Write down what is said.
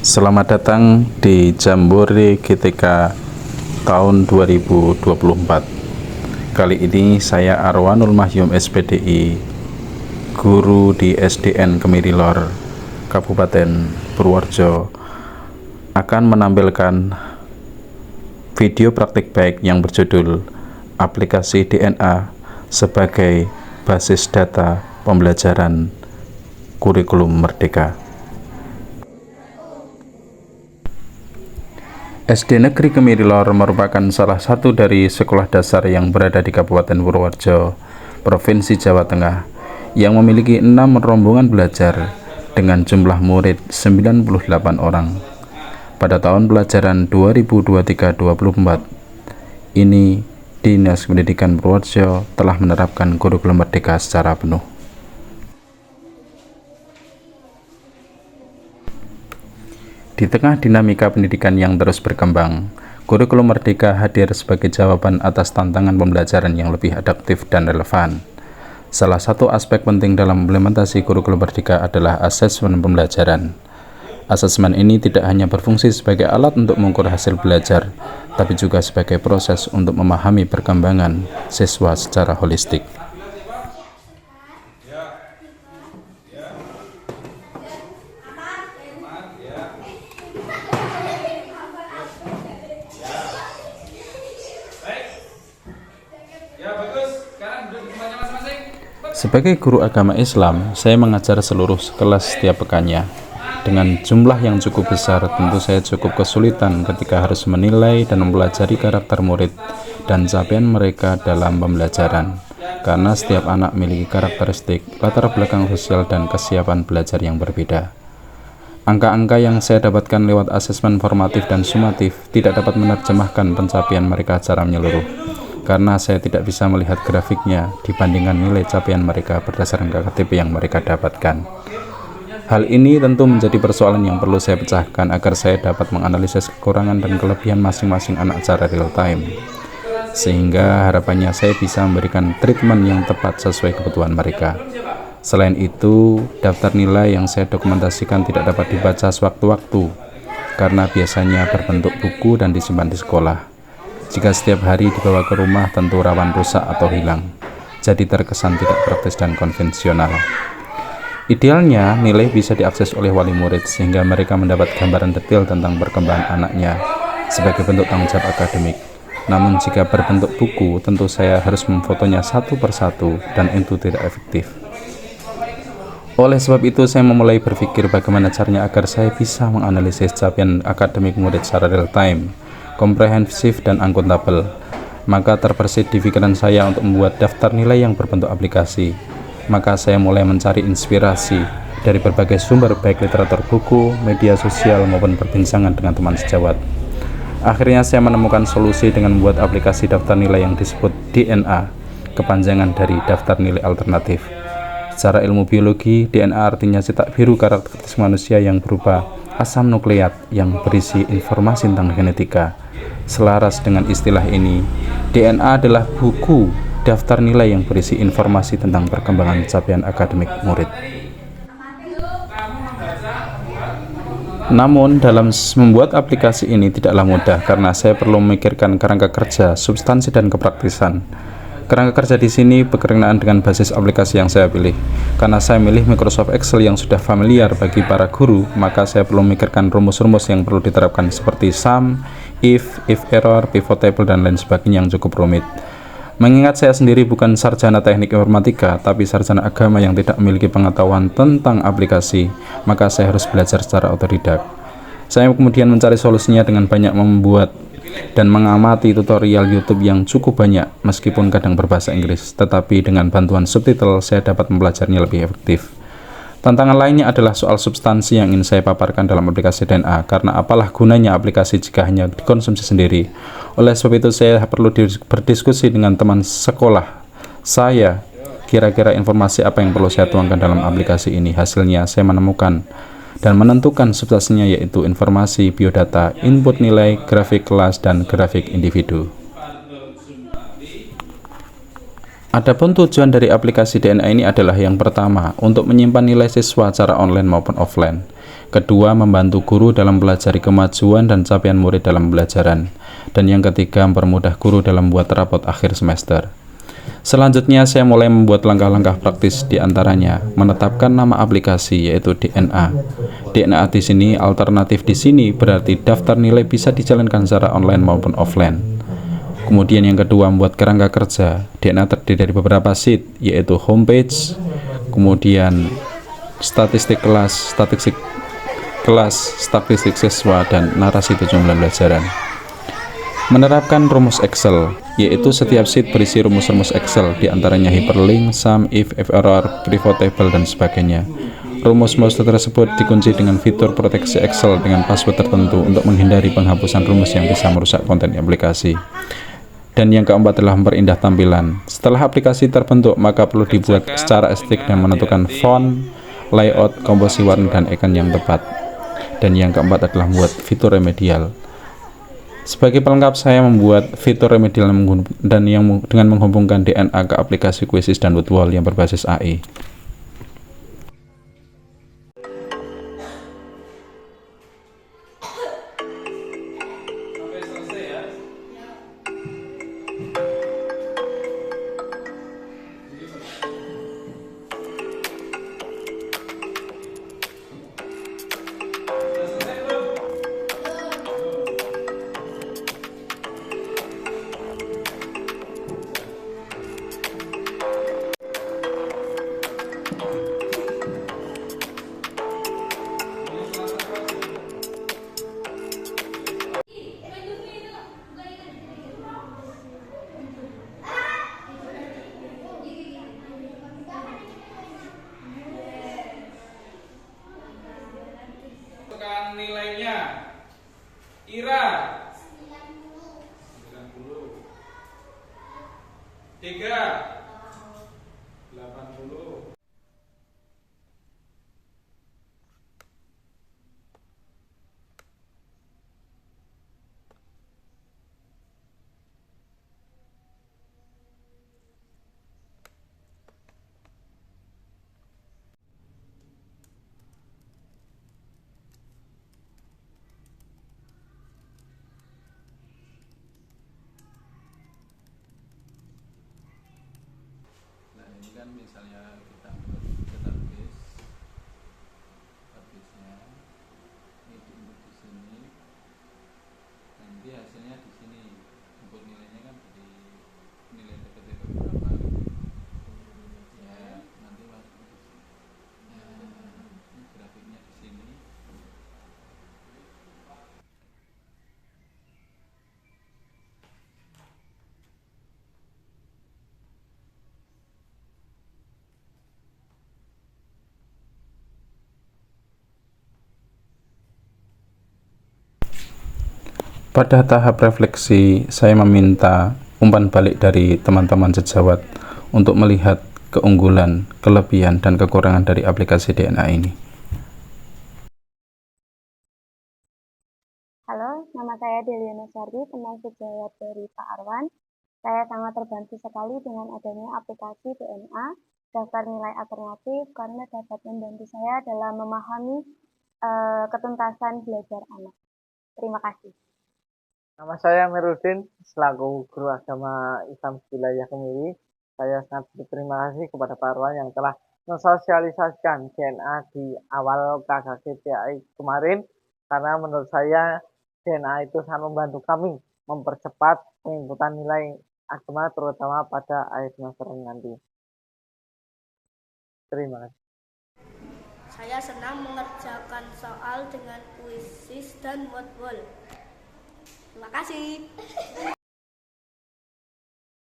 Selamat datang di Jambore GTK tahun 2024. Kali ini saya Arwanul Mahyum SPDI, guru di SDN Kemirilor, Kabupaten Purworejo, akan menampilkan video praktik baik yang berjudul Aplikasi DNA sebagai basis data pembelajaran kurikulum Merdeka. SD Negeri Kemirilor merupakan salah satu dari sekolah dasar yang berada di Kabupaten Purworejo, Provinsi Jawa Tengah, yang memiliki 6 rombongan belajar dengan jumlah murid 98 orang. Pada tahun pelajaran 2023-2024 ini, Dinas Pendidikan Purworejo telah menerapkan kurikulum Merdeka secara penuh. Di tengah dinamika pendidikan yang terus berkembang, kurikulum Merdeka hadir sebagai jawaban atas tantangan pembelajaran yang lebih adaptif dan relevan. Salah satu aspek penting dalam implementasi kurikulum Merdeka adalah asesmen pembelajaran. Asesmen ini tidak hanya berfungsi sebagai alat untuk mengukur hasil belajar, tapi juga sebagai proses untuk memahami perkembangan siswa secara holistik. Sebagai guru agama Islam, saya mengajar seluruh kelas setiap pekannya. Dengan jumlah yang cukup besar, tentu saya cukup kesulitan ketika harus menilai dan mempelajari karakter murid dan capaian mereka dalam pembelajaran. Karena setiap anak memiliki karakteristik, latar belakang sosial, dan kesiapan belajar yang berbeda. Angka-angka yang saya dapatkan lewat asesmen formatif dan sumatif tidak dapat menerjemahkan pencapaian mereka secara menyeluruh. Karena saya tidak bisa melihat grafiknya dibandingkan nilai capaian mereka berdasarkan KTP yang mereka dapatkan. Hal ini tentu menjadi persoalan yang perlu saya pecahkan agar saya dapat menganalisis kekurangan dan kelebihan masing-masing anak secara real time, sehingga harapannya saya bisa memberikan treatment yang tepat sesuai kebutuhan mereka. Selain itu, daftar nilai yang saya dokumentasikan tidak dapat dibaca sewaktu-waktu karena biasanya berbentuk buku dan disimpan di sekolah. Jika setiap hari dibawa ke rumah, tentu rawan rusak atau hilang, jadi terkesan tidak praktis dan konvensional. Idealnya, nilai bisa diakses oleh wali murid sehingga mereka mendapat gambaran detail tentang perkembangan anaknya sebagai bentuk tanggung jawab akademik. Namun jika berbentuk buku, tentu saya harus memfotonya satu persatu dan itu tidak efektif. Oleh sebab itu, saya memulai berpikir bagaimana caranya agar saya bisa menganalisis capaian akademik murid secara real time, komprehensif, dan akuntabel. Maka terbersit di pikiran saya untuk membuat daftar nilai yang berbentuk aplikasi. Maka saya mulai mencari inspirasi dari berbagai sumber, baik literatur buku, media sosial, maupun perbincangan dengan teman sejawat. Akhirnya saya menemukan solusi dengan membuat aplikasi daftar nilai yang disebut DNA, kepanjangan dari daftar nilai alternatif. Secara ilmu biologi, DNA artinya cetak biru karakteristik manusia yang berupa asam nukleat yang berisi informasi tentang genetika. Selaras dengan istilah ini, DNA adalah buku daftar nilai yang berisi informasi tentang perkembangan capaian akademik murid. Namun, dalam membuat aplikasi ini tidaklah mudah karena saya perlu memikirkan kerangka kerja, substansi, dan kepraktisan. Kerangka kerja di sini berkenaan dengan basis aplikasi yang saya pilih. Karena saya milih Microsoft Excel yang sudah familiar bagi para guru, maka saya perlu memikirkan rumus-rumus yang perlu diterapkan seperti sum, if error, pivot table, dan lain sebagainya yang cukup rumit. Mengingat saya sendiri bukan sarjana teknik informatika, tapi sarjana agama yang tidak memiliki pengetahuan tentang aplikasi, maka saya harus belajar secara otodidak. Saya kemudian mencari solusinya dengan banyak membuat dan mengamati tutorial YouTube yang cukup banyak, meskipun kadang berbahasa Inggris, tetapi dengan bantuan subtitle saya dapat mempelajarinya lebih efektif. Tantangan lainnya adalah soal substansi yang ingin saya paparkan dalam aplikasi DNA, karena apalah gunanya aplikasi jika hanya dikonsumsi sendiri. Oleh sebab itu saya perlu berdiskusi dengan teman sekolah saya, kira-kira informasi apa yang perlu saya tuangkan dalam aplikasi ini. Hasilnya saya menemukan dan menentukan substansinya, yaitu informasi biodata, input nilai, grafik kelas, dan grafik individu. Adapun tujuan dari aplikasi DNA ini adalah yang pertama, untuk menyimpan nilai siswa secara online maupun offline. Kedua, membantu guru dalam pelajari kemajuan dan capaian murid dalam pembelajaran. Dan yang ketiga, mempermudah guru dalam membuat rapot akhir semester. Selanjutnya, saya mulai membuat langkah-langkah praktis, di antaranya menetapkan nama aplikasi yaitu DNA. DNA di sini, alternatif di sini berarti daftar nilai bisa dijalankan secara online maupun offline. Kemudian yang kedua, membuat kerangka kerja. DNA terdiri dari beberapa sheet, yaitu homepage, kemudian statistik kelas, statistik siswa, dan narasi tujuan pembelajaran. Menerapkan rumus Excel, yaitu setiap sheet berisi rumus-rumus Excel, diantaranya hyperlink, sum, if error, pivot table, dan sebagainya. Rumus-rumus tersebut dikunci dengan fitur proteksi Excel dengan password tertentu untuk menghindari penghapusan rumus yang bisa merusak konten aplikasi. Dan yang keempat adalah memperindah tampilan. Setelah aplikasi terbentuk, maka perlu dibuat secara estetik dan menentukan font, layout, komposisi warna, dan ikon yang tepat. Dan yang keempat adalah membuat fitur remedial. Sebagai pelengkap, saya membuat fitur remedial dan yang dengan menghubungkan DNA ke aplikasi Quizzes dan Woodwall yang berbasis AI. Nilainya Ira 90, 3 80. Kan misalnya kita buat database-nya ini diinput di sini, nanti hasilnya di sini, input nilainya kan di nilai TPT berapa ya, nanti masuk di sini. Ini grafiknya di sini. Pada tahap refleksi, saya meminta umpan balik dari teman-teman sejawat untuk melihat keunggulan, kelebihan, dan kekurangan dari aplikasi DNA ini. Halo, nama saya Deliana Sardi, teman sejawat dari Pak Arwan. Saya sangat terbantu sekali dengan adanya aplikasi DNA, daftar nilai alternatif, karena dapat membantu saya dalam memahami ketuntasan belajar anak. Terima kasih. Nama saya Merudin, selaku guru agama Islam wilayah Kemiri. Saya sangat berterima kasih kepada Pak Arwan yang telah mensosialisasikan DNA di awal KKGTI kemarin, karena menurut saya DNA itu sangat membantu kami mempercepat penginputan nilai agama terutama pada akhir semester nanti. Terima kasih. Saya senang mengerjakan soal dengan Quizzes dan Woodwall. Terima kasih.